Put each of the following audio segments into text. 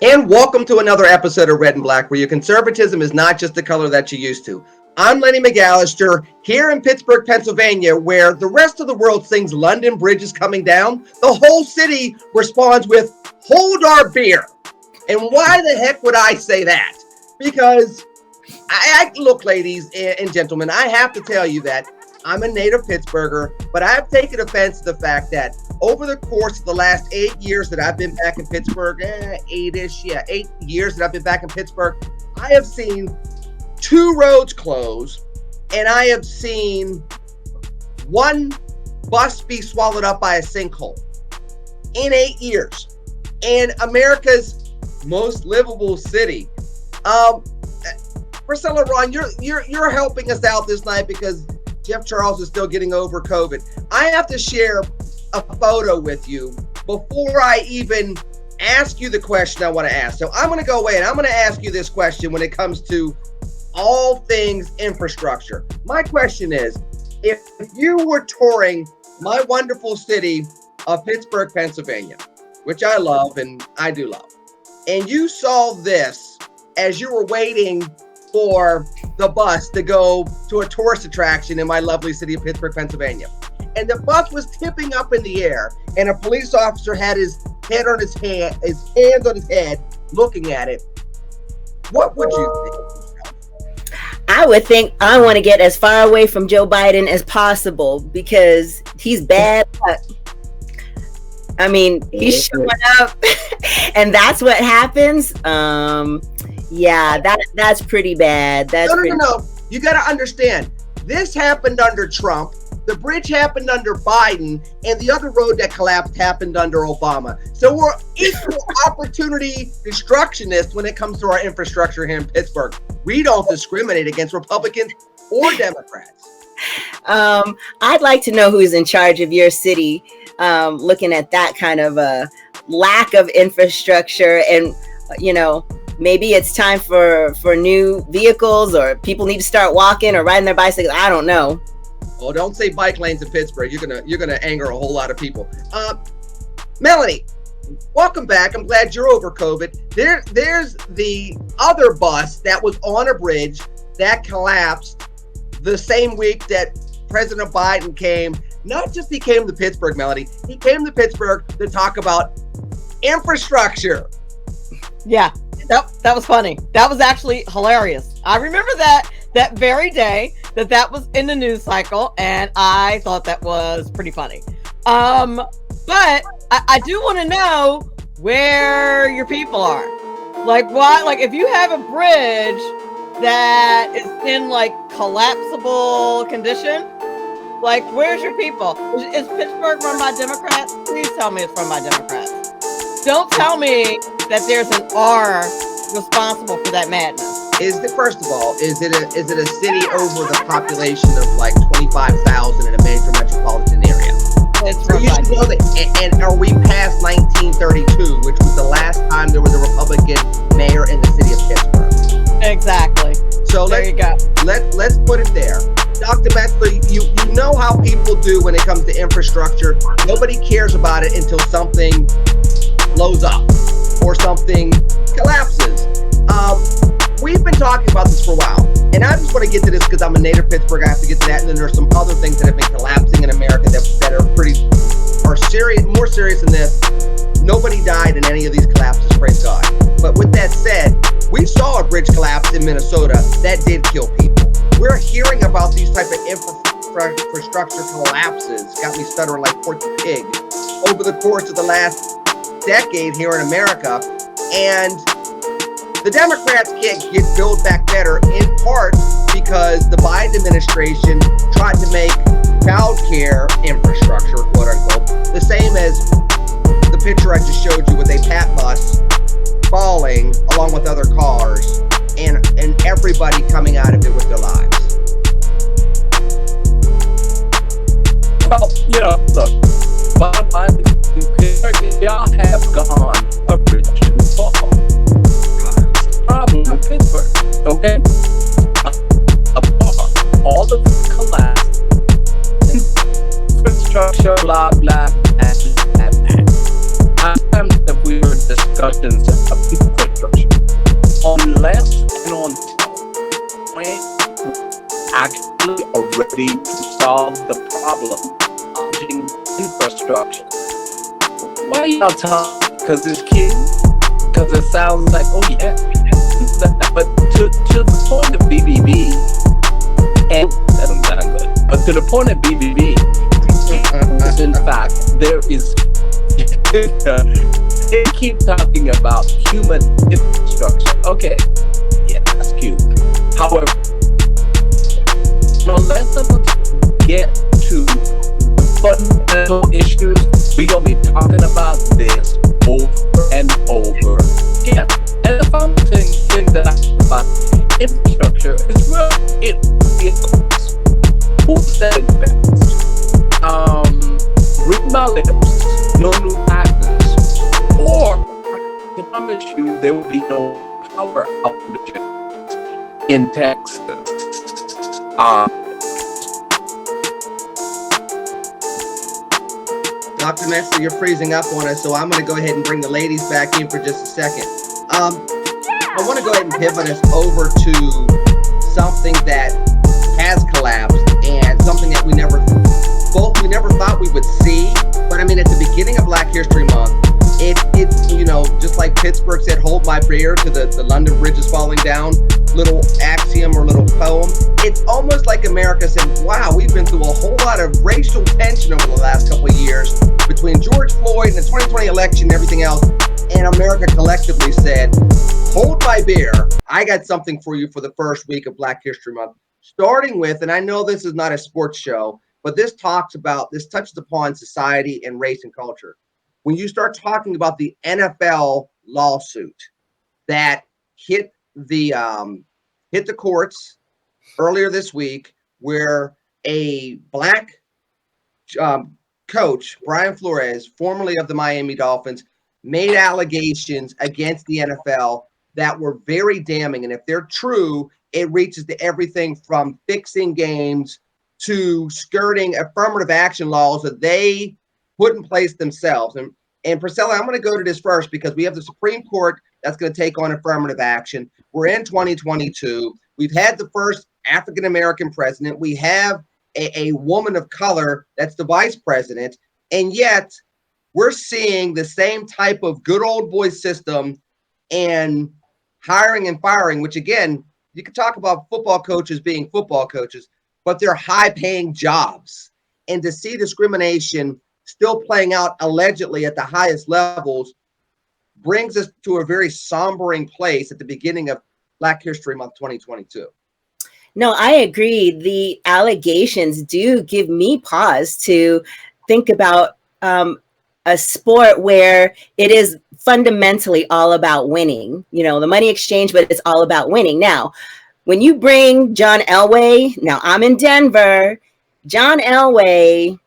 And welcome to another episode of Red and Black, where your conservatism is not just the color that you're used to. I'm Lenny McAllister here in Pittsburgh, Pennsylvania, where the rest of the world sings London Bridge is coming down. The whole city responds with, hold our beer. And why the heck would I say that? Because I look, ladies and gentlemen, I have to tell you that I'm a native Pittsburgher, but I've taken offense to the fact that over the course of the last 8 years that I've been back in Pittsburgh, 8 years that I've been back in Pittsburgh, I have seen 2 roads close, and I have seen 1 bus be swallowed up by a sinkhole in 8 years. And America's most livable city. Priscilla, Ron, you're helping us out this night because Jeff Charles is still getting over COVID. I have to share a photo with you before I even ask you the question I want to ask. So I'm going to go away and I'm going to ask you this question when it comes to all things infrastructure. My question is, if you were touring my wonderful city of Pittsburgh, Pennsylvania, which I love and I do love, and you saw this as you were waiting for the bus to go to a tourist attraction in my lovely city of Pittsburgh, Pennsylvania, and the bus was tipping up in the air, and a police officer had his hands on his head, looking at it, what would you think? I would think I want to get as far away from Joe Biden as possible because he's bad. I mean, he's showing up, and that's what happens. Yeah, that's pretty bad. No. You got to understand, this happened under Trump. The bridge happened under Biden, and the other road that collapsed happened under Obama. So we're equal opportunity destructionists when it comes to our infrastructure here in Pittsburgh. We don't discriminate against Republicans or Democrats. I'd like to know who's in charge of your city, looking at that kind of a lack of infrastructure, and maybe it's time for new vehicles, or people need to start walking or riding their bicycles. I don't know. Oh, don't say bike lanes in Pittsburgh. You're gonna anger a whole lot of people. Melanie, welcome back. I'm glad you're over COVID. There's the other bus that was on a bridge that collapsed the same week that President Biden came. Not just he came to Pittsburgh, Melanie. He came to Pittsburgh to talk about infrastructure. Yeah, that was funny. That was actually hilarious. I remember that very day that was in the news cycle, and I thought that was pretty funny. But I do want to know where your people are. Like, why? Like, if you have a bridge that is in like collapsible condition, like, where's your people? Is Pittsburgh run by Democrats? Please tell me it's run by Democrats. Don't tell me that there's an R responsible for that madness. First of all, is it a city over the population of like 25,000 in a major metropolitan area? It's so you should know that. And are we past 1932, which was the last time there was a Republican mayor in the city of Pittsburgh? Exactly. So there you go. Let's put it there. Dr. Metzler, you know how people do when it comes to infrastructure. Nobody cares about it until something blows up or something collapses. We've been talking about this for a while, and I just want to get to this because I'm a native Pittsburgh. I have to get to that, and then there's some other things that have been collapsing in America that are serious, more serious than this. Nobody died in any of these collapses, praise God. But with that said, we saw a bridge collapse in Minnesota that did kill people. We're hearing about these type of infrastructure collapses, got me stuttering like Porky Pig, over the course of the last decade here in America, and the Democrats can't get Build Back Better in part because the Biden administration tried to make child care infrastructure, quote unquote, the same as the picture I just showed you with a Pat bus falling along with other cars and everybody coming out of it with their lives. Well, look, bottom line, y'all have gone a bridge too far. Problem with Pittsburgh, okay? All of the collapse, infrastructure, blah, blah, blah. I remember that we were discussing unless and until when actually are ready to solve the problem of infrastructure. Why y'all talking? Because it's cute? Because it sounds like, oh yeah. But to the point of BBB, and that doesn't sound good, but to the point of BBB, in fact, there is, they keep talking about human infrastructure. Okay, yeah, that's cute. However, unless we get to the fundamental issues, we're going to be talking about this over and over again. And the founding thing that I think about infrastructure is who said it best? Read my lips, no new taxes, or I promise you there will be no power outages in Texas. Dr. Metzler, you're freezing up on us, so I'm going to go ahead and bring the ladies back in for just a second. I want to go ahead and pivot us over to something that has collapsed and something that we never thought we would see. But I mean, at the beginning of Black History Month, it's you know, just like Pittsburgh said, "Hold my beer" to the London Bridge is falling down little axiom or little poem. It's almost like America said, wow, we've been through a whole lot of racial tension over the last couple of years between George Floyd and the 2020 election and everything else. And America collectively said, hold my beer. I got something for you for the first week of Black History Month. Starting with, and I know this is not a sports show, but this touches upon society and race and culture. When you start talking about the NFL lawsuit that hit the courts earlier this week, where a black coach, Brian Flores, formerly of the Miami Dolphins, made allegations against the NFL that were very damning. And if they're true, it reaches to everything from fixing games to skirting affirmative action laws that they put in place themselves. And Priscilla, I'm going to go to this first because we have the Supreme Court that's going to take on affirmative action. We're in 2022. We've had the first African-American president. We have a woman of color that's the vice president. And yet we're seeing the same type of good old boy system and hiring and firing, which again, you could talk about football coaches being football coaches, but they're high paying jobs. And to see discrimination still playing out allegedly at the highest levels brings us to a very sombering place at the beginning of Black History Month 2022. No, I agree. The allegations do give me pause to think about a sport where it is fundamentally all about winning. You know, the money exchange, but it's all about winning. Now, when you bring John Elway, now I'm in Denver, John Elway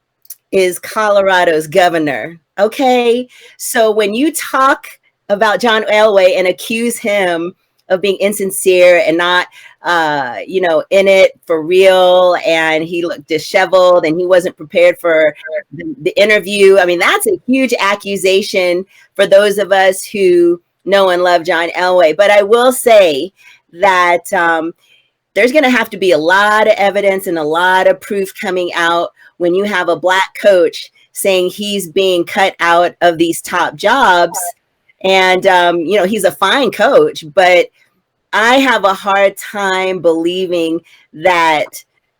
is Colorado's governor. Okay. So when you talk about John Elway and accuse him of being insincere and not, in it for real, and he looked disheveled and he wasn't prepared for the interview. I mean, that's a huge accusation for those of us who know and love John Elway. But I will say that there's going to have to be a lot of evidence and a lot of proof coming out when you have a black coach saying he's being cut out of these top jobs. And, he's a fine coach, but I have a hard time believing that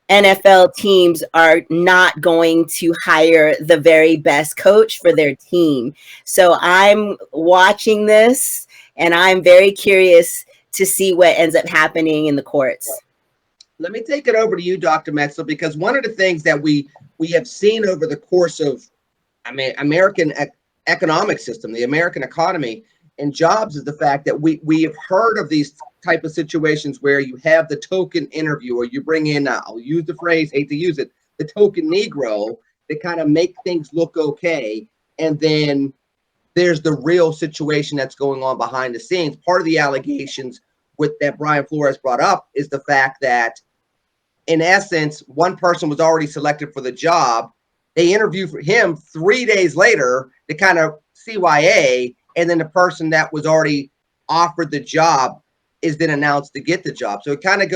NFL teams are not going to hire the very best coach for their team. So I'm watching this and I'm very curious to see what ends up happening in the courts. Let me take it over to you, Dr. Metzler, because one of the things that we have seen over the course of, American economic system, the American economy and jobs, is the fact that we have heard of these type of situations where you have the token interview, or you bring in, I'll use the phrase, hate to use it, the token Negro to kind of make things look okay. And then there's the real situation that's going on behind the scenes. Part of the allegations that Brian Flores brought up is the fact that, in essence, one person was already selected for the job. They interviewed for him 3 days later to kind of CYA, and then the person that was already offered the job is then announced to get the job. So it kind of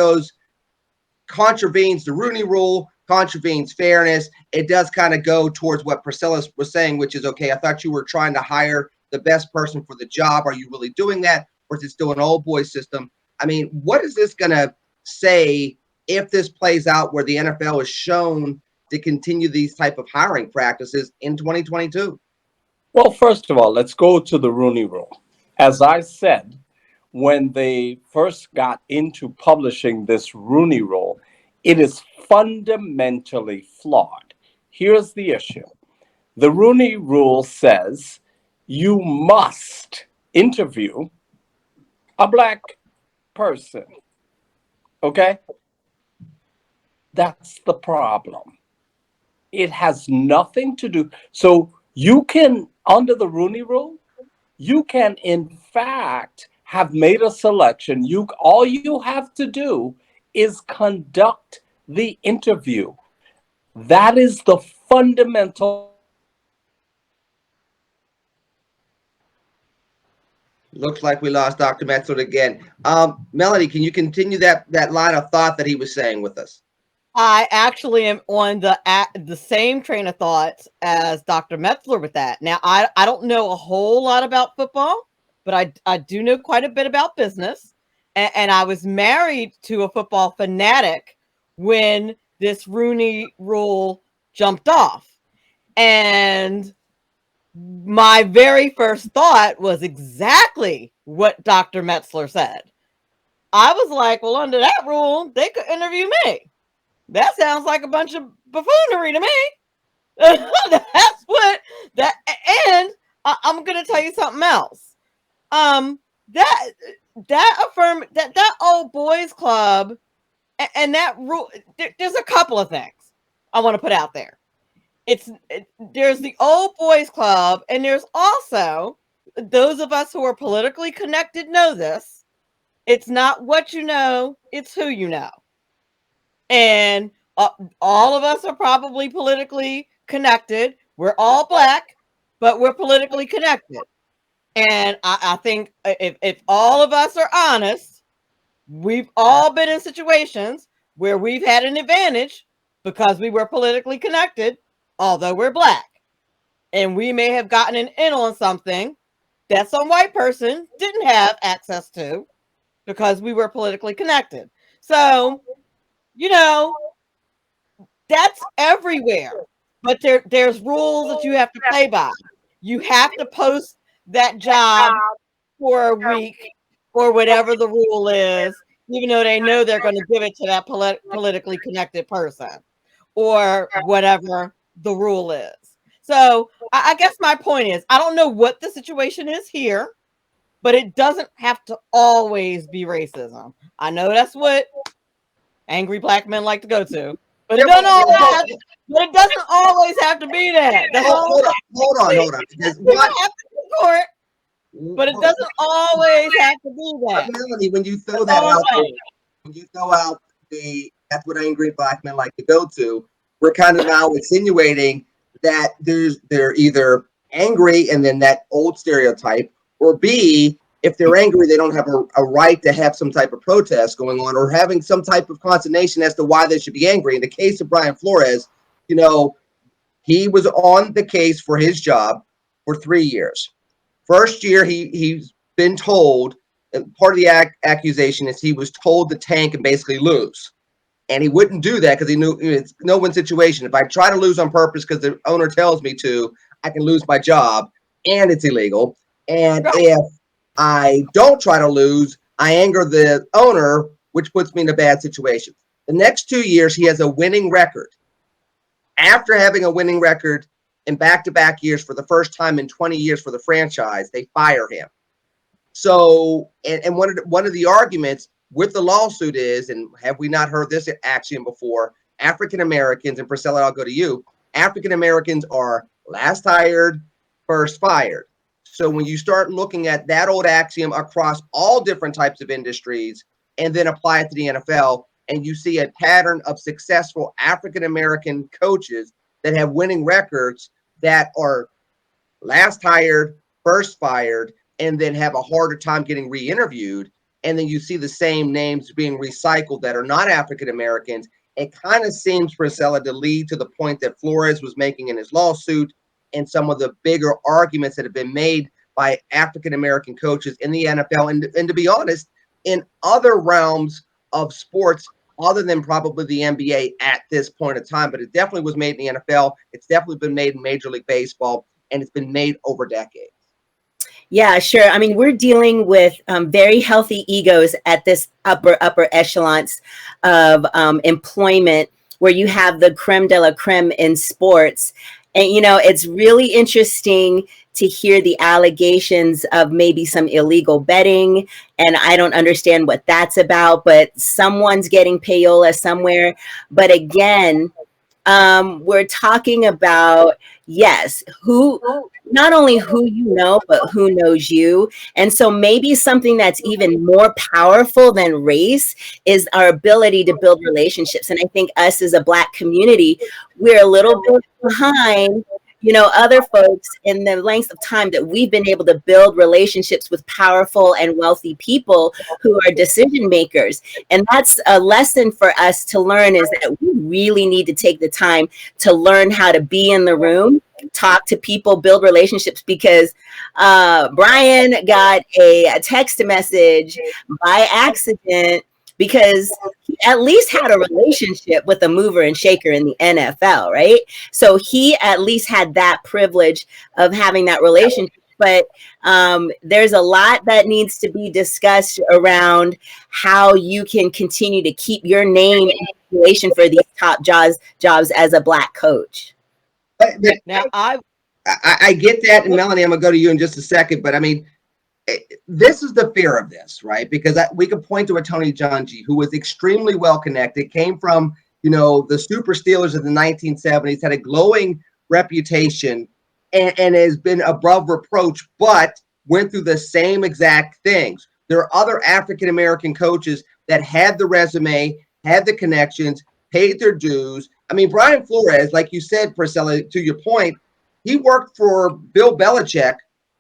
contravenes the Rooney Rule, contravenes fairness. It does kind of go towards what Priscilla was saying, which is, okay, I thought you were trying to hire the best person for the job. Are you really doing that? Or is it still an old boy system? I mean, what is this going to say if this plays out where the NFL is shown to continue these type of hiring practices in 2022? Well, first of all, let's go to the Rooney Rule. As I said, when they first got into publishing this Rooney Rule, it is fundamentally flawed. Here's the issue. The Rooney Rule says you must interview a Black person. Okay? That's the problem. It has nothing to do. So you can, under the Rooney Rule, you can in fact have made a selection. All you have to do is conduct the interview. That is the fundamental. Looks like we lost Dr. Metzler again. Melanie, can you continue that line of thought that he was saying with us? I actually am on the same train of thoughts as Dr. Metzler with that. Now, I don't know a whole lot about football, but I do know quite a bit about business. And I was married to a football fanatic when this Rooney Rule jumped off. And my very first thought was exactly what Dr. Metzler said. I was like, well, under that rule, they could interview me. That sounds like a bunch of buffoonery to me. That's what that. And I'm going to tell you something else. That old boys club and that rule. There's a couple of things I want to put out there. There's the old boys club, and there's also those of us who are politically connected know this. It's not what you know; it's who you know. And all of us are probably politically connected. We're all Black, but we're politically connected. And I think if all of us are honest, we've all been in situations where we've had an advantage because we were politically connected, although we're Black. And we may have gotten an in on something that some white person didn't have access to because we were politically connected. So, that's everywhere. But there's rules that you have to play by. You have to post that job for a week or whatever the rule is, even though they know they're going to give it to that politically connected person or whatever the rule is. So I guess my point is, I don't know what the situation is here, but it doesn't have to always be racism. I know that's what angry Black men like to go to, but it doesn't always have to be that. Hold on. Because but it doesn't always have to be that. Melanie, when you throw that out there, when you throw out that's what angry Black men like to go to, we're kind of now insinuating that they're either angry and then that old stereotype, or B, if they're angry, they don't have a right to have some type of protest going on or having some type of consternation as to why they should be angry. In the case of Brian Flores, he was on the case for his job for 3 years. First year, he's been told, and part of the accusation is he was told to tank and basically lose. And he wouldn't do that because he knew it's no win situation. If I try to lose on purpose because the owner tells me to, I can lose my job and it's illegal. And if I don't try to lose, I anger the owner, which puts me in a bad situation. The next 2 years, he has a winning record. After having a winning record in back-to-back years for the first time in 20 years for the franchise, they fire him. So, and one of the arguments with the lawsuit is, and have we not heard this axiom before, African Americans, and Priscilla, I'll go to you, African Americans are last hired, first fired. So when you start looking at that old axiom across all different types of industries and then apply it to the NFL, and you see a pattern of successful African American coaches that have winning records that are last hired, first fired, and then have a harder time getting re-interviewed, and then you see the same names being recycled that are not African Americans, it kind of seems, Priscilla, to lead to the point that Flores was making in his lawsuit and some of the bigger arguments that have been made by African American coaches in the NFL, and to be honest, in other realms of sports other than probably the NBA at this point in time. But it definitely was made in the NFL. It's definitely been made in Major League Baseball, and it's been made over decades. Yeah, sure. I mean, we're dealing with very healthy egos at this upper echelons of employment, where you have the creme de la creme in sports. And, you know, it's really interesting to hear the allegations of maybe some illegal betting. And I don't understand what that's about, but someone's getting payola somewhere. But again, we're talking about, yes, who, not only who you know, but who knows you. And so maybe something that's even more powerful than race is our ability to build relationships. And I think us as a Black community, we're a little bit behind, you know, other folks in the length of time that we've been able to build relationships with powerful and wealthy people who are decision makers. And that's a lesson for us to learn, is that we really need to take the time to learn how to be in the room, talk to people, build relationships, because Brian got a text message by accident because he at least had a relationship with a mover and shaker in the NFL, right? So he at least had that privilege of having that relationship. But there's a lot that needs to be discussed around how you can continue to keep your name in circulation for these top jobs as a Black coach. But Now, I get that, and Melanie, I'm gonna go to you in just a second. But I mean, this is the fear of this, right? Because we could point to a Tony Dungy who was extremely well connected, came from, you know, the Super Steelers of the 1970s, had a glowing reputation, and has been above reproach, but went through the same exact things. There are other African American coaches that had the resume, had the connections, paid their dues. I mean, Brian Flores, like you said, Priscilla, to your point, he worked for Bill Belichick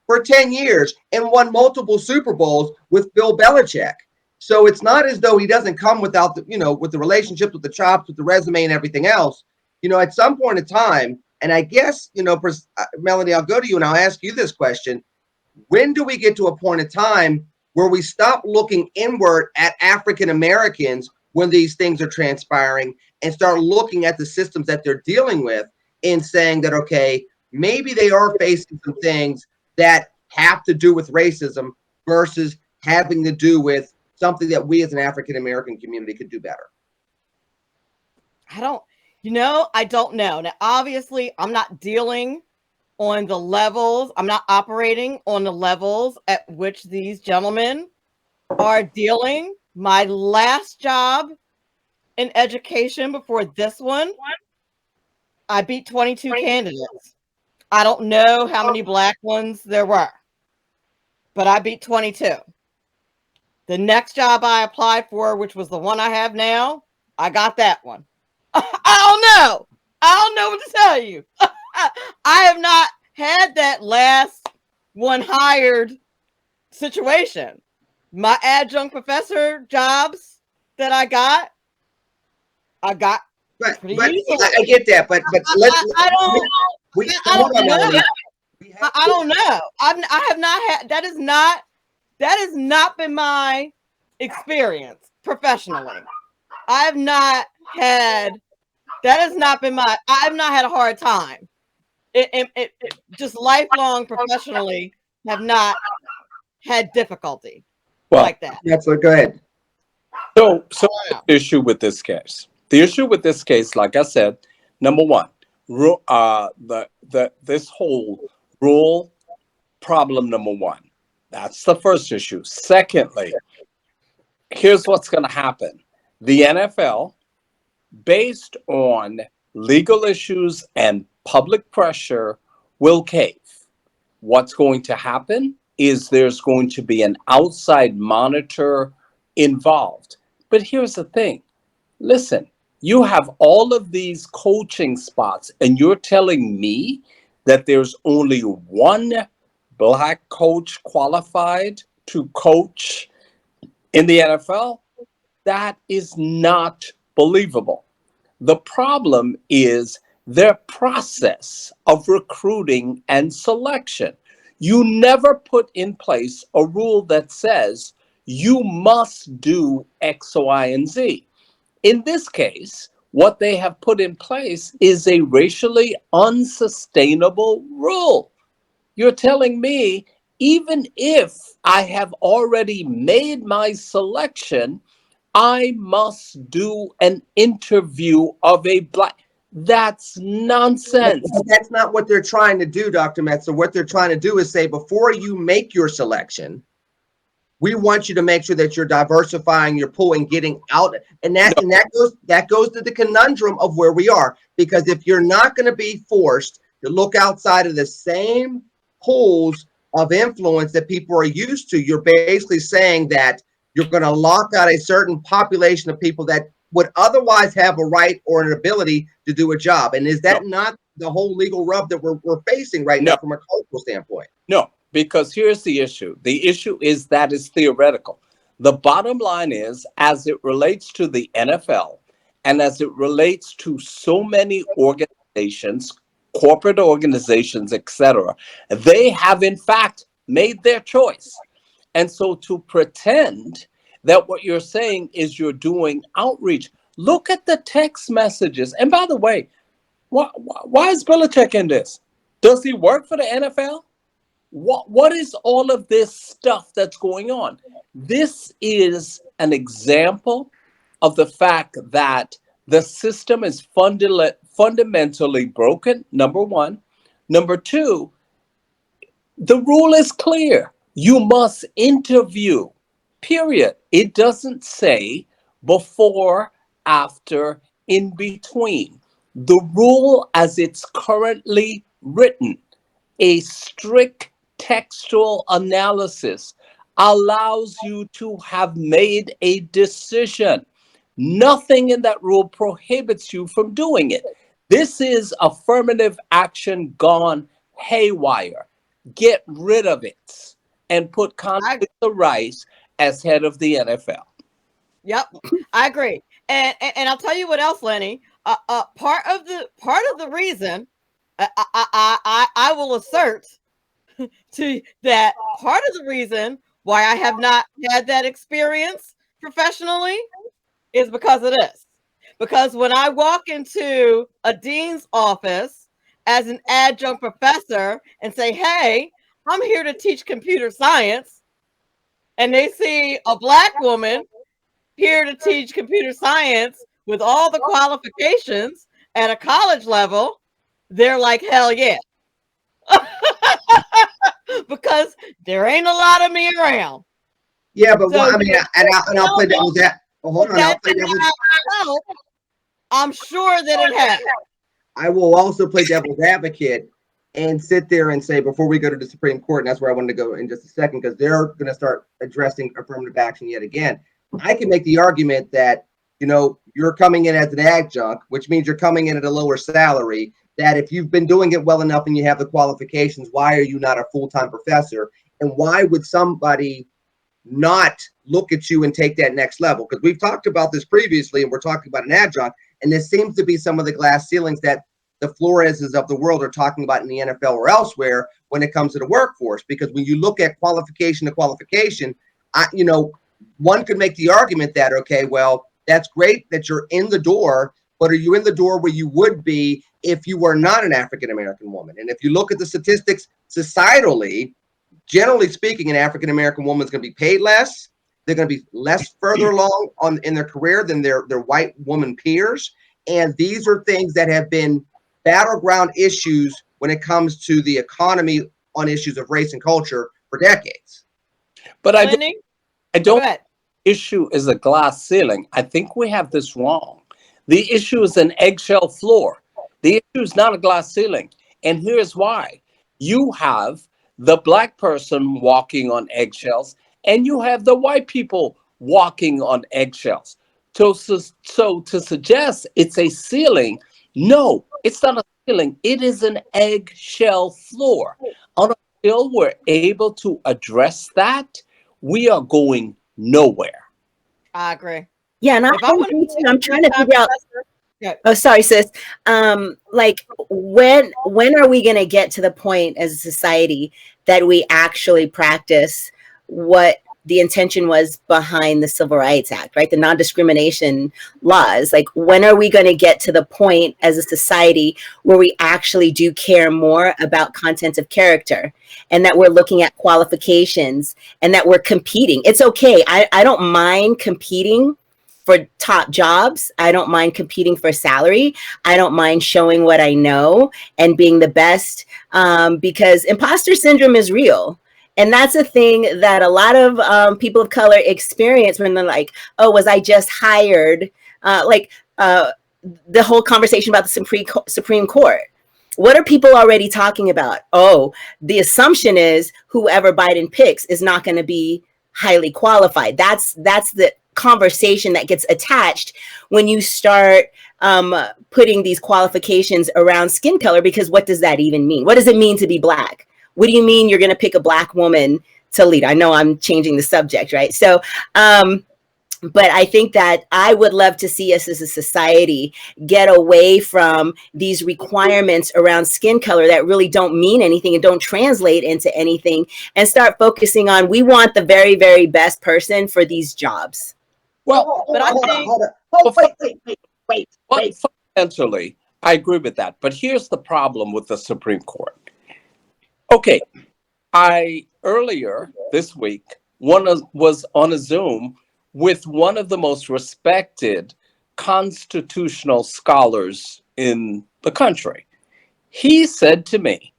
for 10 years and won multiple Super Bowls with Bill Belichick. So it's not as though he doesn't come without the, you know, with the relationships, with the chops, with the resume and everything else. You know, at some point in time, and I guess, you know, Melanie, I'll go to you and I'll ask you this question. When do we get to a point in time where we stop looking inward at African Americans when these things are transpiring and start looking at the systems that they're dealing with and saying that, okay, maybe they are facing some things that have to do with racism versus having to do with something that we as an African American community could do better? I don't know. Now, obviously, I'm not dealing on the levels. I'm not operating on the levels at which these gentlemen are dealing. My last job in education before this one, I beat 22 candidates. I don't know how many Black ones there were, but I beat 22. The next job I applied for, which was the one I have now, I got that one. I don't know what to tell you. I have not had that last one hired situation. My adjunct professor jobs that I got But pretty I easily. get that, but I don't know. I don't know. I have not had, that has not been my experience professionally. I have not had a hard time. It just lifelong professionally have not had difficulty like that. That's what, go ahead. So the issue with this case. The issue with this case, like I said, number one, this whole rule problem, number one. That's the first issue. Secondly, here's what's going to happen. The NFL, based on legal issues and public pressure, will cave. What's going to happen is there's going to be an outside monitor involved. But here's the thing. Listen, you have all of these coaching spots, and you're telling me that there's only one Black coach qualified to coach In the NFL, that is not believable. The problem is their process of recruiting and selection. You never put in place a rule that says you must do X, Y, and Z. In this case, what they have put in place is a racially unsustainable rule. You're telling me, even if I have already made my selection, I must do an interview of a black. That's nonsense. But that's not what they're trying to do, Dr. Metzer. What they're trying to do is say, before you make your selection, we want you to make sure that you're diversifying your pool and getting out. And that goes to the conundrum of where we are. Because if you're not going to be forced to look outside of the same pools of influence that people are used to, you're basically saying that you're going to lock out a certain population of people that would otherwise have a right or an ability to do a job. And is that not the whole legal rub that we're facing right now from a cultural standpoint? No, because here's the issue. The issue is that is theoretical. The bottom line is, as it relates to the NFL and as it relates to so many organizations, corporate organizations, etc., they have in fact made their choice. And so to pretend that what you're saying is you're doing outreach, look at the text messages. And by the way, why is Belichick in this? Does he work for the NFL? What is all of this stuff that's going on? This is an example of the fact that the system is fundamentally broken, number one. Number two, the rule is clear. You must interview, period. It doesn't say before, after, in between. The rule as it's currently written, a strict textual analysis, allows you to have made a decision. Nothing in that rule prohibits you from doing it. This is affirmative action gone haywire. Get rid of it and put Condoleezza Rice as head of the NFL. Yep, I agree. And I'll tell you what else, Lenny. Part of the reason I will assert to that part of the reason why I have not had that experience professionally is because of this. Because when I walk into a dean's office as an adjunct professor and say, hey, I'm here to teach computer science, and they see a Black woman here to teach computer science with all the qualifications at a college level, they're like, hell yeah. Because there ain't a lot of me around. Yeah, but so, I'll play devil's advocate. Hold on, I'll play devil's advocate. I'm sure that it has. I will also play devil's advocate and sit there and say, before we go to the Supreme Court, and that's where I wanted to go in just a second, because they're going to start addressing affirmative action yet again. I can make the argument that, you're coming in as an adjunct, which means you're coming in at a lower salary, that if you've been doing it well enough and you have the qualifications, why are you not a full-time professor? And why would somebody not look at you and take that next level? Because we've talked about this previously, and we're talking about an adjunct, and this seems to be some of the glass ceilings that the Floreses of the world are talking about in the NFL or elsewhere when it comes to the workforce. Because when you look at qualification to qualification, one could make the argument that, okay, well, that's great that you're in the door, but are you in the door where you would be if you were not an African-American woman? And if you look at the statistics societally, generally speaking, an African-American woman is going to be paid less. They're going to be less further along in their career than their white woman peers. And these are things that have been battleground issues when it comes to the economy on issues of race and culture for decades. But I don't issue is a glass ceiling. I think we have this wrong. The issue is an eggshell floor. The issue is not a glass ceiling. And here's why. You have the Black person walking on eggshells, and you have the white people walking on eggshells. So to suggest it's a ceiling, no, it's not a ceiling. It is an eggshell floor. Until we're able to address that, we are going nowhere. I agree. Yeah, and I If I want agree to too. be a I'm trying to full-time figure out. professor, yeah. Oh, sorry, sis. Like when are we going to get to the point as a society that we actually practice what the intention was behind the Civil Rights Act, right? The non-discrimination laws. Like when are we going to get to the point as a society where we actually do care more about content of character and that we're looking at qualifications and that we're competing? It's okay. I don't mind competing for top jobs. I don't mind competing for salary. I don't mind showing what I know and being the best, because imposter syndrome is real. And that's a thing that a lot of people of color experience when they're like, oh, was I just hired? The whole conversation about the Supreme Court. What are people already talking about? Oh, the assumption is whoever Biden picks is not going to be highly qualified. That's the conversation that gets attached when you start putting these qualifications around skin color, because what does that even mean? What does it mean to be Black? What do you mean you're going to pick a Black woman to lead? I know I'm changing the subject, right? So, but I think that I would love to see us as a society get away from these requirements around skin color that really don't mean anything and don't translate into anything, and start focusing on, we want the very, very best person for these jobs. Well, But I think Wait. fundamentally, I agree with that. But here's the problem with the Supreme Court. Okay, I earlier this week was on a Zoom with one of the most respected constitutional scholars in the country. He said to me,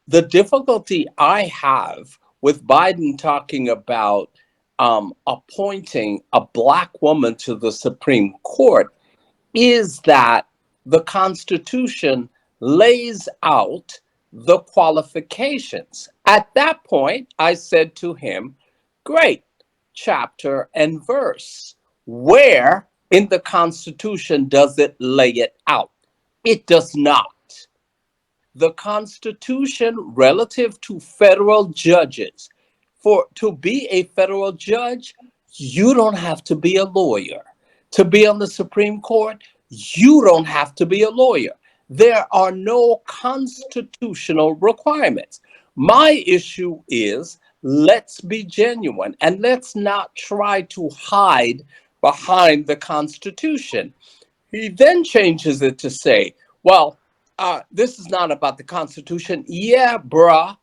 the difficulty I have with Biden talking about appointing a Black woman to the Supreme Court is that the Constitution lays out the qualifications. At that point, I said to him, great, chapter and verse. Where in the Constitution does it lay it out? It does not. The Constitution relative to federal judges, to be a federal judge, you don't have to be a lawyer. To be on the Supreme Court, you don't have to be a lawyer. There are no constitutional requirements. My issue is, let's be genuine and let's not try to hide behind the Constitution. He then changes it to say, well, this is not about the Constitution. Yeah, bruh,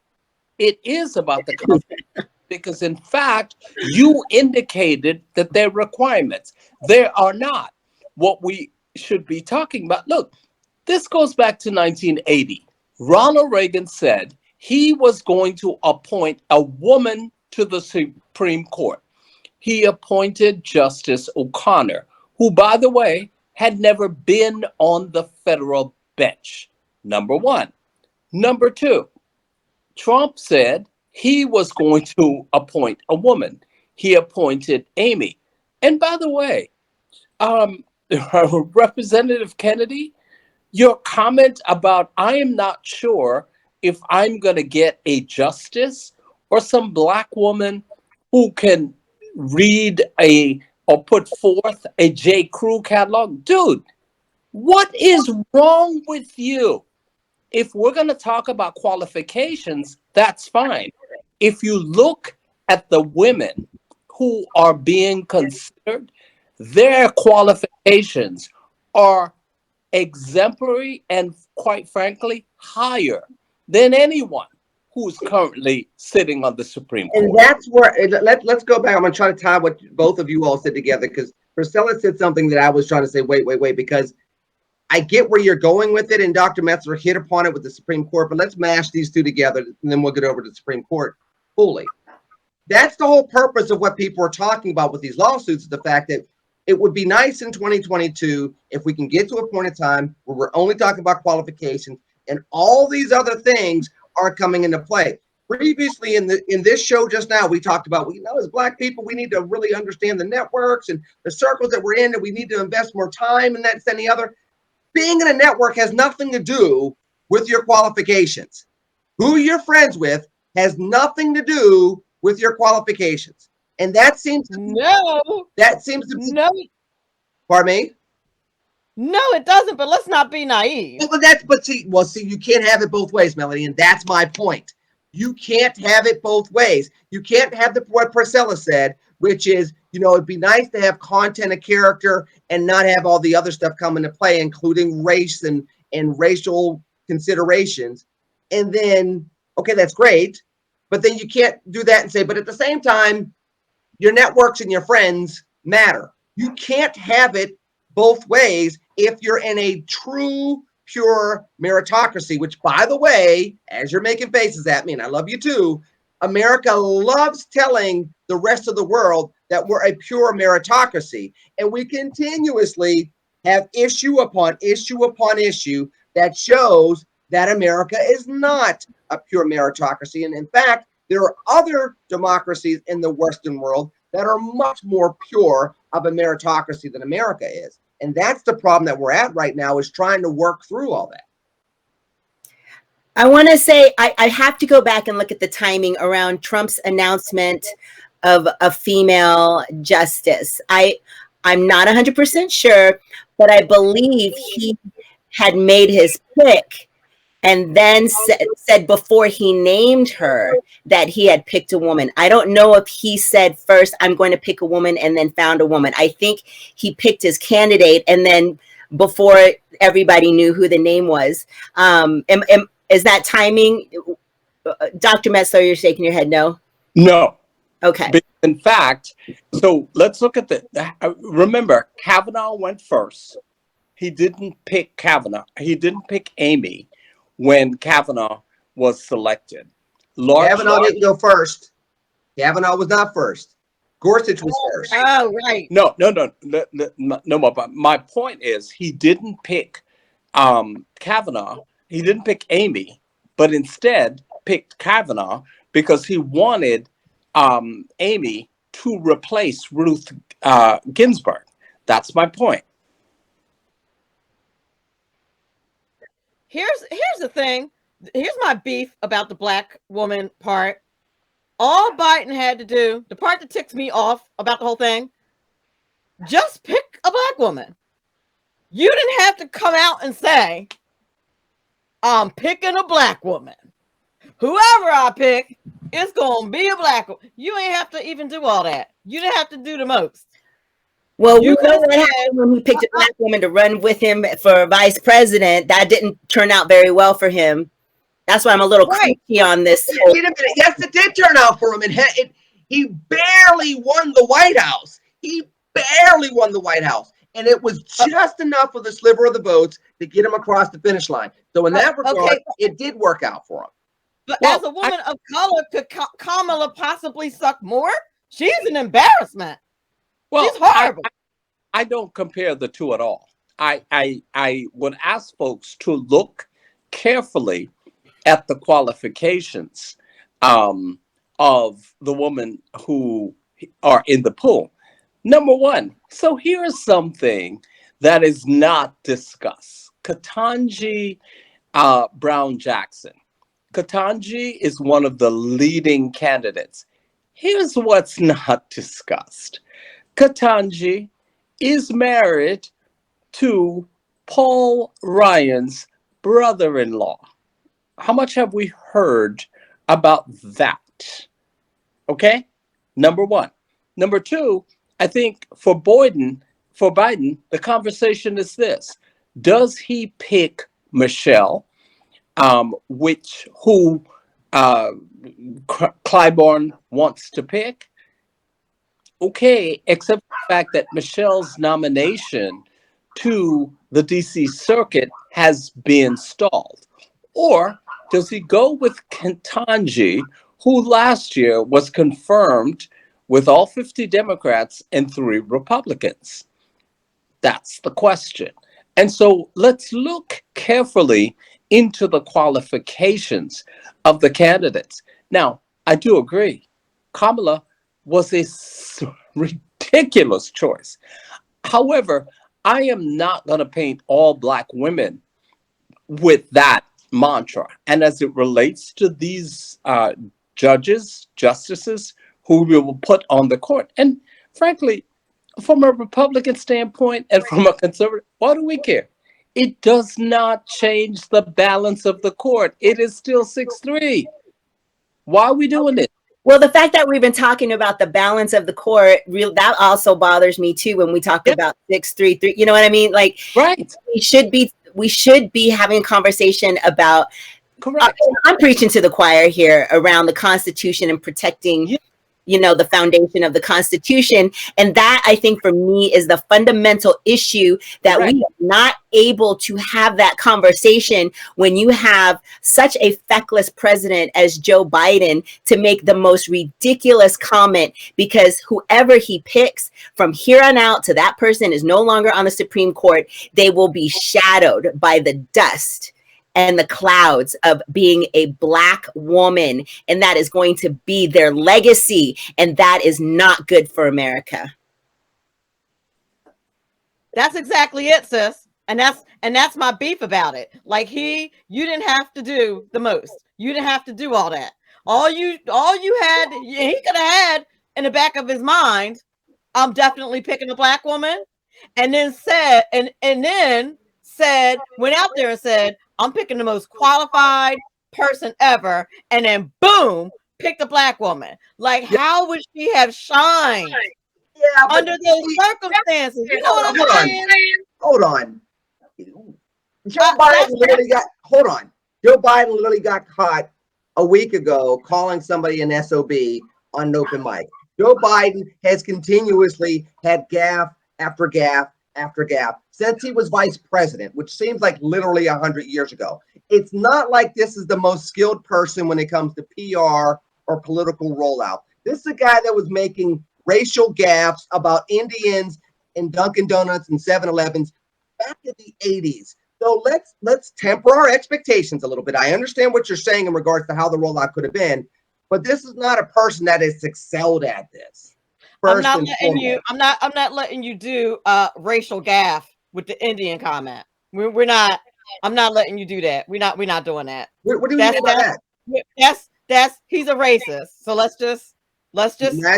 it is about the Constitution. Because in fact, you indicated that there are requirements. There are not. What we should be talking about, look, this goes back to 1980. Ronald Reagan said he was going to appoint a woman to the Supreme Court. He appointed Justice O'Connor, who, by the way, had never been on the federal bench. Number one. Number two, Trump said he was going to appoint a woman. He appointed Amy. And by the way, Representative Kennedy, your comment about I am not sure if I'm going to get a justice or some Black woman who can read or put forth a J. Crew catalog. Dude, what is wrong with you? If we're going to talk about qualifications, that's fine. If you look at the women who are being considered, their qualifications are exemplary and, quite frankly, higher than anyone who's currently sitting on the Supreme Court. And that's where, let's go back. I'm going to try to tie what both of you all said together, because Priscilla said something that I was trying to say, wait, because I get where you're going with it, and Dr. Metzler hit upon it with the Supreme Court, but let's mash these two together, and then we'll get over to the Supreme Court fully. That's the whole purpose of what people are talking about with these lawsuits, is the fact that it would be nice in 2022 if we can get to a point in time where we're only talking about qualifications and all these other things are coming into play. Previously in this show just now, we talked about, as Black people, we need to really understand the networks and the circles that we're in, and we need to invest more time in that than the other. Being in a network has nothing to do with your qualifications. Who you're friends with has nothing to do with your qualifications. And that seems to, No, that seems to be, no, pardon me? no, it doesn't. But let's not be naive. Well, see, you can't have it both ways, Melanie, and that's my point. You can't have it both ways. You can't have what Priscilla said, which is, it'd be nice to have content and character and not have all the other stuff come into play, including race and racial considerations. And then, okay, that's great, but then you can't do that and say, but at the same time, your networks and your friends matter. You can't have it both ways if you're in a true, pure meritocracy, which, by the way, as you're making faces at me, and I love you too, America loves telling the rest of the world that we're a pure meritocracy. And we continuously have issue upon issue upon issue that shows that America is not a pure meritocracy. And in fact, there are other democracies in the Western world that are much more pure of a meritocracy than America is. And that's the problem that we're at right now, is trying to work through all that. I want to say I have to go back and look at the timing around Trump's announcement of a female justice. I'm not 100% sure, but I believe he had made his pick and then said before he named her that he had picked a woman. I don't know if he said first, I'm going to pick a woman, and then found a woman. I think he picked his candidate, and then before everybody knew who the name was. Is that timing? Dr. Metzler, you're shaking your head no? No. Okay. In fact, so let's look at remember, Kavanaugh went first. He didn't pick Kavanaugh. He didn't pick Amy when Kavanaugh was selected. Kavanaugh didn't go first. Kavanaugh was not first. Gorsuch was first. Oh, right. No. But my point is, he didn't pick Kavanaugh. He didn't pick Amy, but instead picked Kavanaugh because he wanted Amy to replace Ruth Ginsburg. That's my point. Here's the thing. Here's my beef about the black woman part. All Biden had to do, the part that ticks me off about the whole thing, just pick a black woman. You didn't have to come out and say, I'm picking a black woman. Whoever I pick, it's going to be a black woman. You ain't have to even do all that. You didn't have to do the most. Well, we know what happened when he picked a black woman to run with him for vice president. That didn't turn out very well for him. That's why I'm a little creepy on this. Wait a minute. Yes, it did turn out for him. He barely won the White House. He barely won the White House. And it was just enough of the sliver of the votes to get him across the finish line. So in that regard, it did work out for him. But as a woman of color, could Kamala possibly suck more? She's an embarrassment. Well, she's horrible. I don't compare the two at all. I would ask folks to look carefully at the qualifications of the women who are in the pool. Number one, so here's something that is not discussed. Ketanji Brown Jackson. Ketanji is one of the leading candidates. Here's what's not discussed. Ketanji is married to Paul Ryan's brother-in-law. How much have we heard about that? Okay, number one. Number two, I think for Biden, the conversation is this: does he pick Michelle, who Clyburn wants to pick? Okay, except for the fact that Michelle's nomination to the DC Circuit has been stalled. Or does he go with Ketanji, who last year was confirmed with all 50 Democrats and 3 Republicans? That's the question. And so let's look carefully into the qualifications of the candidates. Now, I do agree, Kamala was a ridiculous choice. However, I am not going to paint all Black women with that mantra. And as it relates to these justices who we will put on the court. And frankly, from a Republican standpoint and from a conservative, why do we care? It does not change the balance of the court. It is still 6-3. Why are we doing it? Well, the fact that we've been talking about the balance of the court, that also bothers me too when we talk Yeah. about 6-3-3. You know what I mean? Like, Right. we should be having a conversation about. Correct. I'm preaching to the choir here around the Constitution and protecting, Yeah. The foundation of the Constitution. And that, I think, for me, is the fundamental issue that Correct. we are not able to have that conversation when you have such a feckless president as Joe Biden to make the most ridiculous comment, because whoever he picks from here on out to that person is no longer on the Supreme Court. They will be shadowed by the dust and the clouds of being a Black woman. And that is going to be their legacy. And that is not good for America. That's exactly it, sis. And that's my beef about it. Like, you didn't have to do the most. You didn't have to do all that. All you had, he could have had in the back of his mind, I'm definitely picking a Black woman. And then went out there and said, I'm picking the most qualified person ever. And then boom, picked a Black woman. Like, how would she have shined under those circumstances? You know what I'm saying? Hold on. Joe Biden literally got caught a week ago calling somebody an SOB on an open mic. Joe Biden has continuously had gaffe after gaffe after gaffe since he was vice president, which seems like literally 100 years ago. It's not like this is the most skilled person when it comes to PR or political rollout. This is a guy that was making racial gaffes about Indians and Dunkin' Donuts and 7-Elevens back in the 80s. So let's temper our expectations a little bit. I understand what you're saying in regards to how the rollout could have been, but this is not a person that has excelled at this. I'm not letting you do racial gaffe with the Indian comment. We're not. I'm not letting you do that. We're not doing that. What do you mean by that? That's he's a racist. So let's just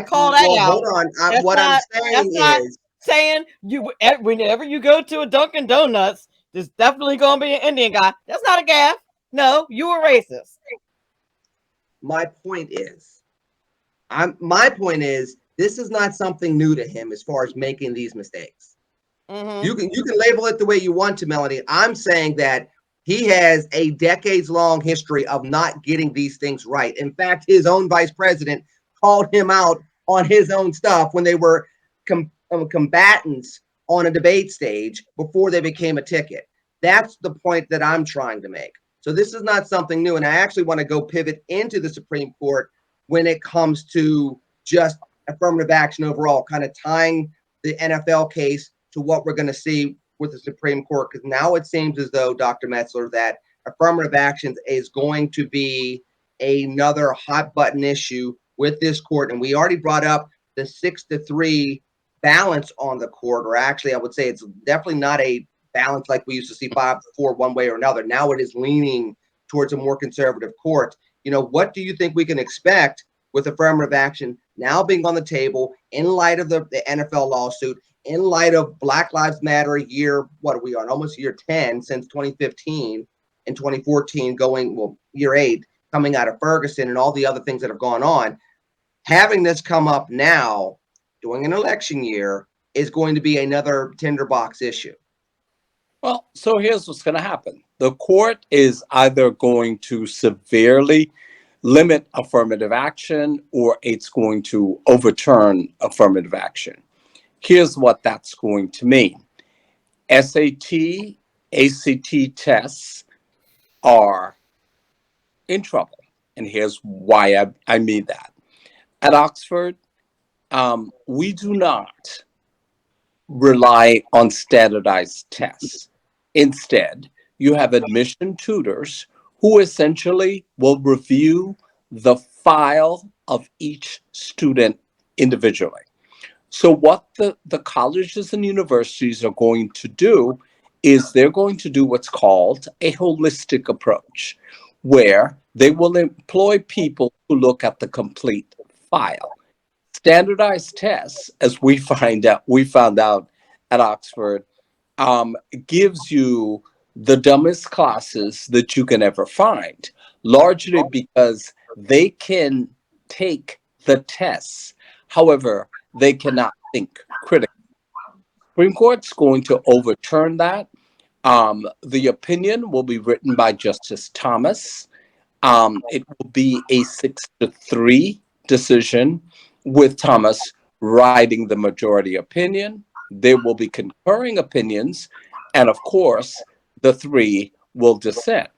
call that out. Hold on. I'm saying you whenever you go to a Dunkin' Donuts, there's definitely gonna be an Indian guy. That's not a gaffe. No, you were racist. My point is, this is not something new to him as far as making these mistakes. Mm-hmm. You can label it the way you want to, Melanie. I'm saying that he has a decades-long history of not getting these things right. In fact, his own vice president called him out on his own stuff when they were combatants on a debate stage before they became a ticket. That's the point that I'm trying to make. So this is not something new. And I actually want to go pivot into the Supreme Court when it comes to just affirmative action overall, kind of tying the NFL case to what we're going to see with the Supreme Court. Because now it seems as though, Dr. Metzler, that affirmative action is going to be another hot button issue with this court. And we already brought up the 6-3 balance on the court, or actually I would say it's definitely not a balance like we used to see 5-4 one way or another. Now it is leaning towards a more conservative court. What do you think we can expect with affirmative action now being on the table in light of the NFL lawsuit, in light of Black Lives Matter year, what are we on? Almost year 10 since 2015 and 2014 going, year 8 coming out of Ferguson and all the other things that have gone on. Having this come up now during an election year is going to be another tinderbox issue. Well, so here's what's going to happen. The court is either going to severely limit affirmative action or it's going to overturn affirmative action. Here's what that's going to mean. SAT, ACT tests are in trouble. And here's why I mean that. At Oxford, we do not rely on standardized tests. Instead, you have admission tutors who essentially will review the file of each student individually. So what the colleges and universities are going to do is they're going to do what's called a holistic approach, where they will employ people who look at the complete file. standardized tests, as we found out at Oxford, gives you the dumbest classes that you can ever find, largely because they can take the tests. However, they cannot think critically. Supreme Court's going to overturn that. The opinion will be written by Justice Thomas. It will be a 6-3 decision with Thomas writing the majority opinion. There will be concurring opinions, and of course, the three will dissent.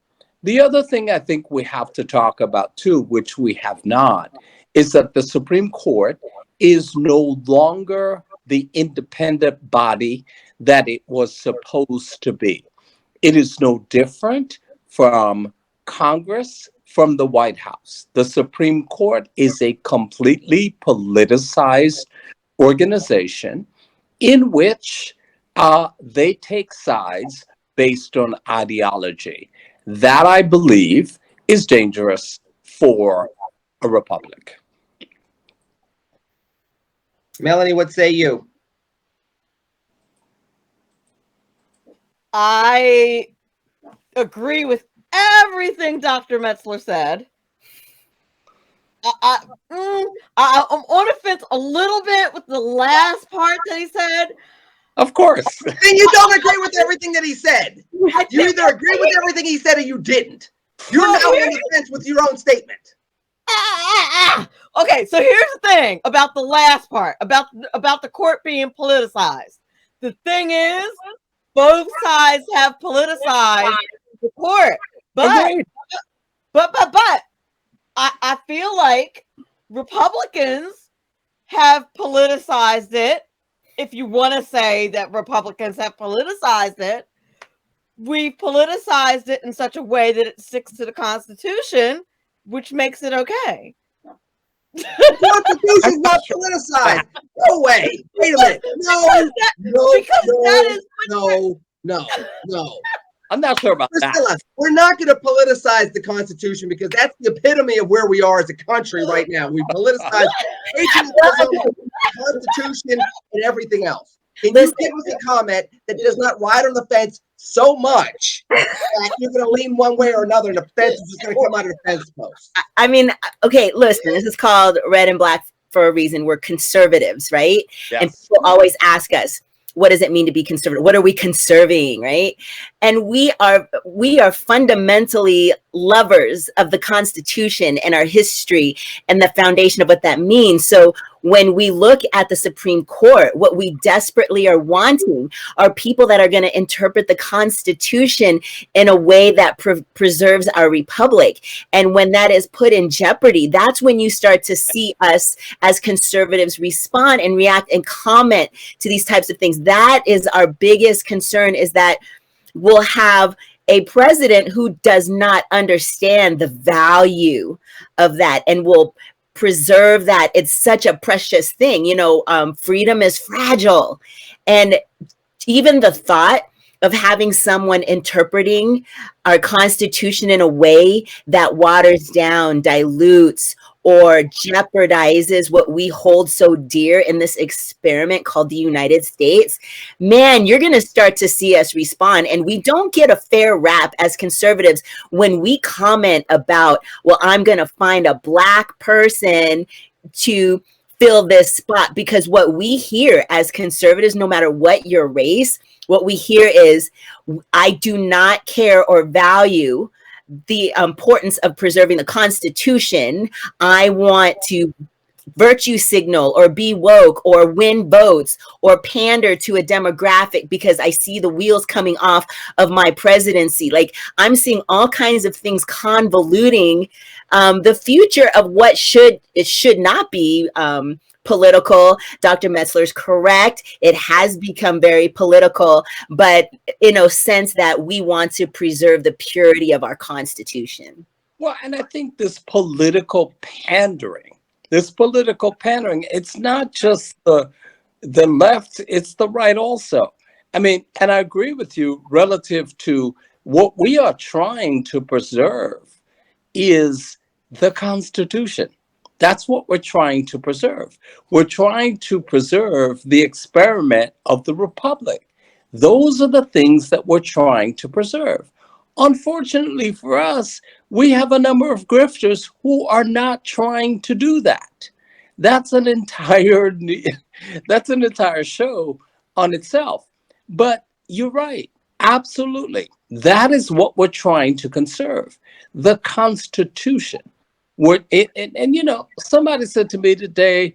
The other thing I think we have to talk about too, which we have not, is that the Supreme Court is no longer the independent body that it was supposed to be. It is no different from Congress, from the White House. The Supreme Court is a completely politicized organization in which they take sides based on ideology. That, I believe, is dangerous for a republic. Melanie, what say you? I agree with everything Dr. Metzler said. I'm on the fence a little bit with the last part that he said. Of course. Then you don't agree with everything that he said. You either agree with everything he said or you didn't. You're now on the fence with your own statement. Okay, so here's the thing about the last part, about the court being politicized. The thing is, both sides have politicized the court. But I feel like Republicans have politicized it. If you want to say that Republicans have politicized it, we politicized it in such a way that it sticks to the Constitution, which makes it okay. The Constitution's not politicized. No way. Wait a minute. No. I'm not sure about Priscilla, that. we're not going to politicize the Constitution because that's the epitome of where we are as a country right now. We politicize patriotism, the Constitution, and everything else. Can you give us a comment that does not ride on the fence so much that you're going to lean one way or another and the fence is just going to come out of the fence post? I mean, okay, listen, this is called Red and Black for a reason. We're conservatives, right? Yes. And people always ask us, what does it mean to be conservative? What are we conserving, right? And we are fundamentally lovers of the Constitution and our history and the foundation of what that means. So when we look at the Supreme Court, what we desperately are wanting are people that are going to interpret the Constitution in a way that preserves our republic. And when that is put in jeopardy, that's when you start to see us as conservatives respond and react and comment to these types of things. That is our biggest concern, is that we'll have a president who does not understand the value of that and will preserve that. It's such a precious thing. Freedom is fragile. And even the thought of having someone interpreting our Constitution in a way that waters down, dilutes, or jeopardizes what we hold so dear in this experiment called the United States, man, you're going to start to see us respond. And we don't get a fair rap as conservatives when we comment about, well, I'm going to find a Black person to fill this spot. Because what we hear as conservatives, no matter what your race, what we hear is, I do not care or value the importance of preserving the Constitution. I want to virtue signal or be woke or win votes or pander to a demographic because I see the wheels coming off of my presidency. Like, I'm seeing all kinds of things convoluting the future of what should not be political. Dr. Metzler's correct. It has become very political, but in a sense that we want to preserve the purity of our Constitution. Well, and I think this political pandering, it's not just the left, it's the right also. I mean, and I agree with you relative to what we are trying to preserve is the Constitution. That's what we're trying to preserve. We're trying to preserve the experiment of the republic. Those are the things that we're trying to preserve. Unfortunately for us, we have a number of grifters who are not trying to do that. That's an entire that's an entire show on itself. But you're right. Absolutely. That is what we're trying to conserve. The Constitution. And you know, somebody said to me today,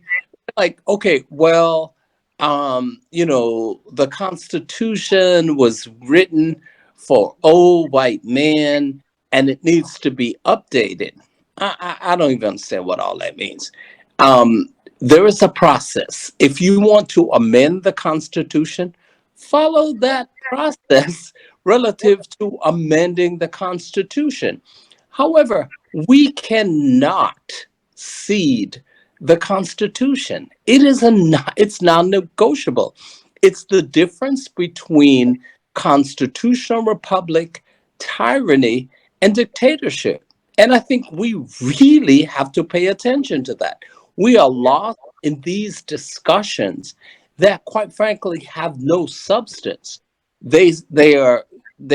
like, okay, well, the Constitution was written for old white men and it needs to be updated. I don't even understand what all that means. Um, there is a process. If you want to amend the Constitution, follow that process relative to amending the Constitution. However, we cannot cede the Constitution. It's non-negotiable. It's the difference between constitutional republic, tyranny, and dictatorship. And I think we really have to pay attention to that. We are lost in these discussions that, quite frankly, have no substance. They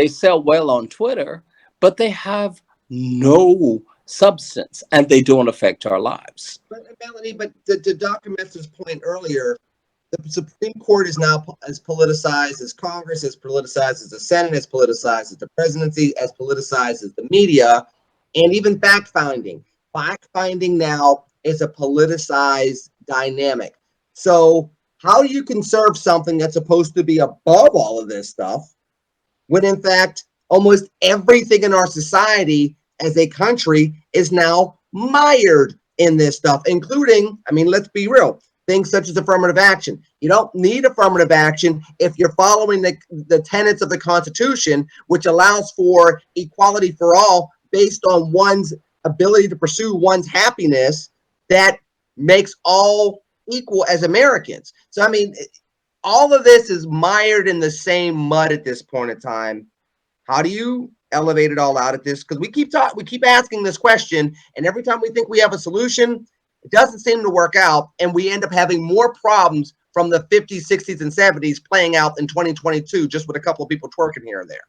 sell well on Twitter, but they have no substance and they don't affect our lives. But Melanie, but to Dr. Metzler's point earlier, the Supreme Court is now as politicized as Congress, as politicized as the Senate, as politicized as the presidency, as politicized as the media, and even fact finding. Fact finding now is a politicized dynamic. So how do you conserve something that's supposed to be above all of this stuff when in fact almost everything in our society as a country is now mired in this stuff, including, I mean, let's be real, things such as affirmative action. You don't need affirmative action if you're following the tenets of the Constitution, which allows for equality for all based on one's ability to pursue one's happiness, that makes all equal as Americans. So, I mean, all of this is mired in the same mud at this point in time. How do you elevate it all out at this? Because we keep asking this question, and every time we think we have a solution, it doesn't seem to work out, and we end up having more problems from the 50s, 60s, and 70s playing out in 2022, just with a couple of people twerking here and there.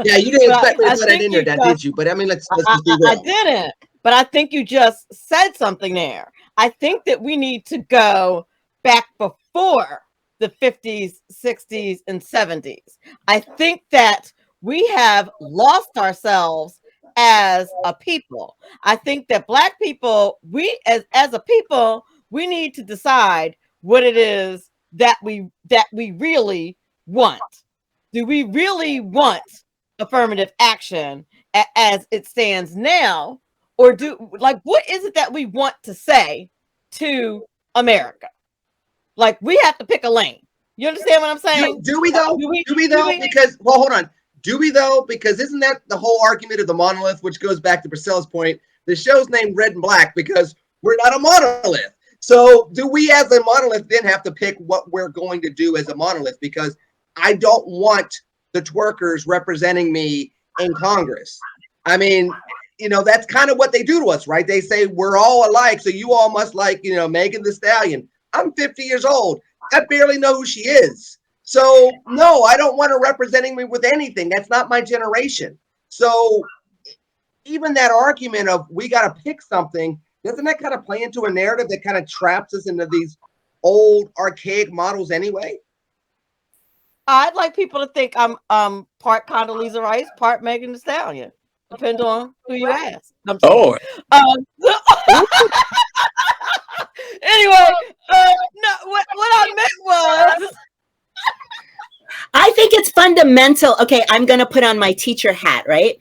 Yeah, you didn't expect me to put that in there, did you? But I mean, let's just be real. I didn't, but I think you just said something there. I think that we need to go back before the 50s, 60s, and 70s. I think that we have lost ourselves as a people. I think that Black people, we as a people, we need to decide what it is that we really want. Do we really want affirmative action as it stands now, or what is it that we want to say to America? Like, we have to pick a lane. You understand what I'm saying? Do we though? Do we though? Because, well, hold on. Do we though? Because isn't that the whole argument of the monolith, which goes back to Priscilla's point? The show's named Red and Black because we're not a monolith. So do we as a monolith then have to pick what we're going to do as a monolith? Because I don't want the twerkers representing me in Congress. I mean, you know, that's kind of what they do to us, right? They say we're all alike, so you all must like, you know, Megan Thee Stallion. I'm 50 years old. I barely know who she is. So no, I don't want her representing me with anything. That's not my generation. So even that argument of we got to pick something, doesn't that kind of play into a narrative that kind of traps us into these old archaic models anyway? I'd like people to think I'm part Condoleezza Rice, part Megan Thee Stallion. Depends on who you ask. Oh. Anyway, no, what I meant was, I think it's fundamental. Okay, I'm going to put on my teacher hat, right?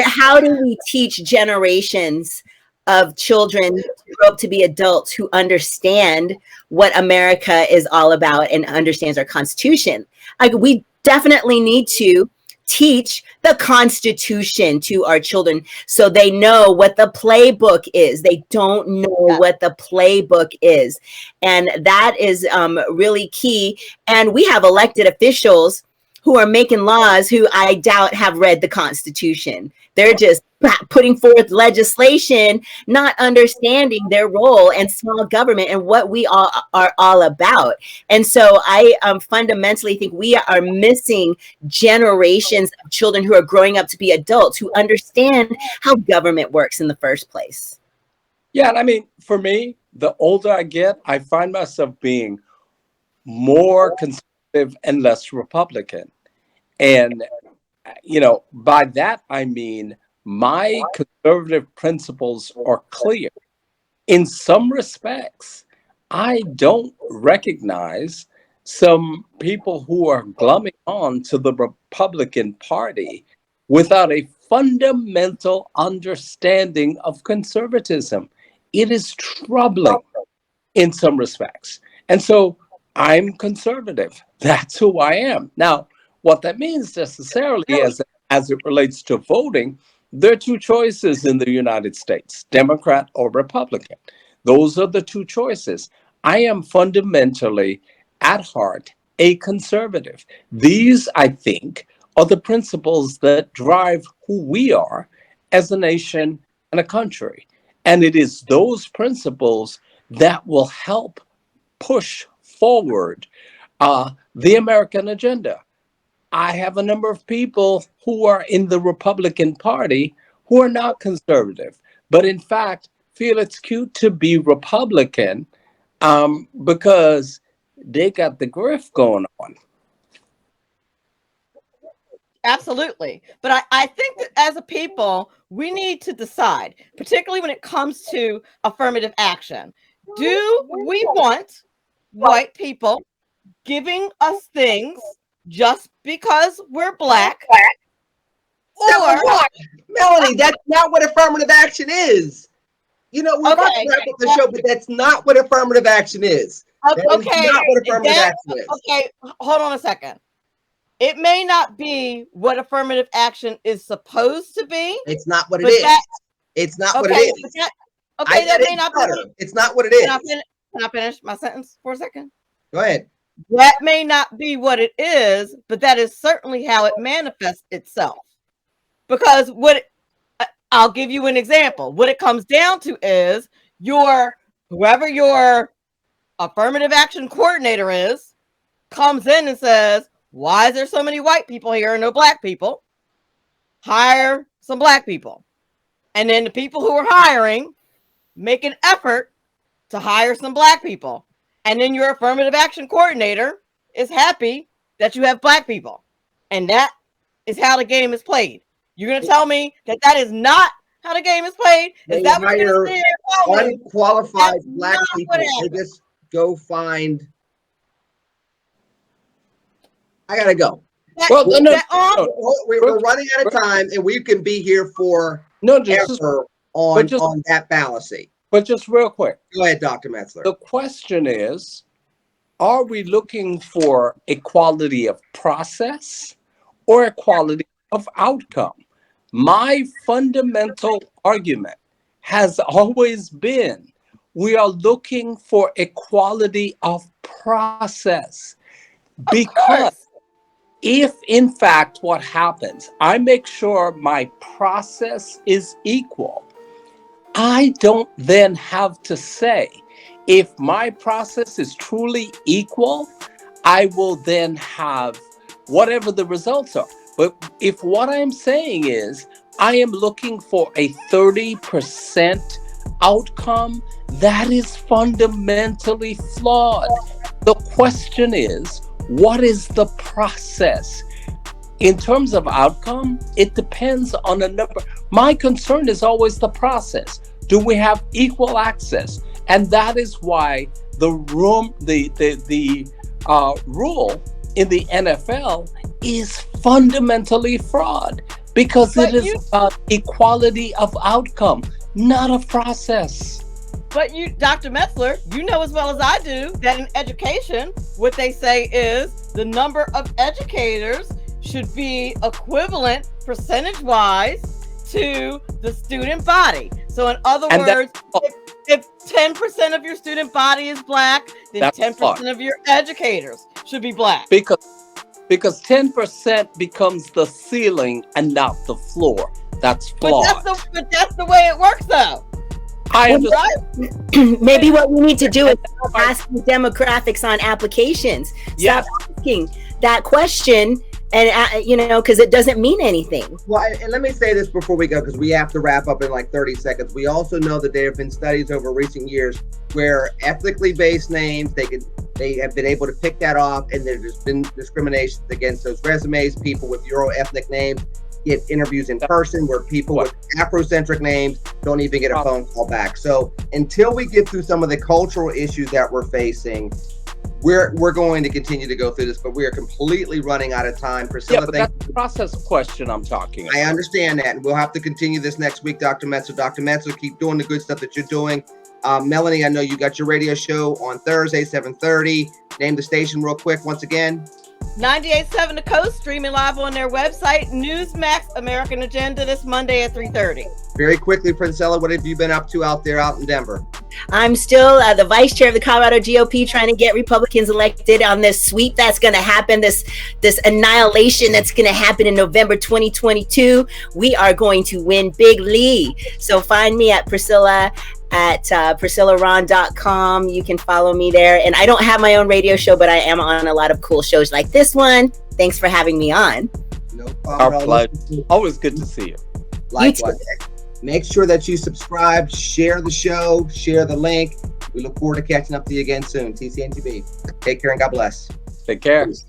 How do we teach generations of children to grow up to be adults who understand what America is all about and understands our Constitution? Like, we definitely need to teach the Constitution to our children so they know what the playbook is. They don't know what the playbook is. And that is really key. And we have elected officials who are making laws who I doubt have read the Constitution. They're just putting forth legislation, not understanding their role and small government and what we all are all about. And so I fundamentally think we are missing generations of children who are growing up to be adults who understand how government works in the first place. Yeah, and I mean, for me, the older I get, I find myself being more conservative and less Republican. And, by that, I mean, my conservative principles are clear. In some respects, I don't recognize some people who are glumming on to the Republican Party without a fundamental understanding of conservatism. It is troubling in some respects. And so I'm conservative. That's who I am. Now, what that means necessarily as it relates to voting, there are two choices in the United States, Democrat or Republican. Those are the two choices. I am fundamentally, at heart, a conservative. These, I think, are the principles that drive who we are as a nation and a country. And it is those principles that will help push forward the American agenda. I have a number of people who are in the Republican Party who are not conservative, but in fact feel it's cute to be Republican because they got the grift going on. Absolutely. But I think that as a people, we need to decide, particularly when it comes to affirmative action. Do we want white people giving us things just because we're Black? Or, Melanie, that's not what affirmative action is. We're about to wrap up the show, but that's not what affirmative action is. Okay, not what affirmative action is. Okay, hold on a second. It may not be what affirmative action is supposed to be. It's not what it is. It's not what it is. That may not be. It's not what it is. Can I finish my sentence for a second? Go ahead. That may not be what it is, but that is certainly how it manifests itself. Because I'll give you an example. What it comes down to is whoever your affirmative action coordinator is, comes in and says, why is there so many white people here and no Black people? Hire some Black people. And then the people who are hiring make an effort to hire some Black people. And then your affirmative action coordinator is happy that you have Black people. And that is how the game is played. You're going to tell me that is not how the game is played? Is that what you're going to say? Unqualified Black people. They just go find... I gotta go. We're running out of time, and we can be here for on that fallacy. But just real quick. Go ahead, Dr. Metzler. The question is, are we looking for equality of process or equality of outcome? My fundamental argument has always been we are looking for equality of process. Because if, in fact, what happens, I make sure my process is equal, I don't then have to say, if my process is truly equal, I will then have whatever the results are. But if what I'm saying is, I am looking for a 30% outcome, that is fundamentally flawed. The question is, what is the process? In terms of outcome, it depends on a number. My concern is always the process. Do we have equal access? And that is why the rule in the NFL is fundamentally fraud, because it is about equality of outcome, not of process. But you, Dr. Metzler, you know as well as I do that in education, what they say is the number of educators should be equivalent percentage-wise to the student body. So in other words, if 10% of your student body is Black, then 10% of your educators should be Black. Because 10% becomes the ceiling and not the floor. That's flawed. But that's the way it works, though. I understand. Maybe what we need to do is stop asking demographics on applications. Yes. Stop asking that question, and because it doesn't mean anything. Well, and let me say this before we go, because we have to wrap up in like 30 seconds. We also know that there have been studies over recent years where ethnically based names, they have been able to pick that off, and there's been discrimination against those resumes. People with Euro ethnic names get interviews in person, where people with Afrocentric names don't even get a phone call back. So until we get through some of the cultural issues that we're facing, we're going to continue to go through this, but we are completely running out of time. Priscilla, but that's the process question I'm talking about. I understand that, and we'll have to continue this next week, Dr. Metzel. Dr. Metzel, keep doing the good stuff that you're doing. Melanie, I know you got your radio show on Thursday, 7:30. Name the station real quick once again. 98.7 The Coast, streaming live on their website. Newsmax American Agenda this Monday at 3:30. Very quickly, Priscilla, what have you been up to out in Denver? I'm still the vice chair of the Colorado GOP, trying to get Republicans elected on this sweep that's going to happen, this annihilation that's going to happen in November 2022. We are going to win bigly. So find me at Priscilla at PriscillaRon.com. You can follow me there. And I don't have my own radio show, but I am on a lot of cool shows like this one. Thanks for having me on. No problem. Our pleasure. Always good to see you. Likewise. Make sure that you subscribe, share the show, share the link. We look forward to catching up to you again soon. TCNTB. Take care and God bless. Take care. Peace.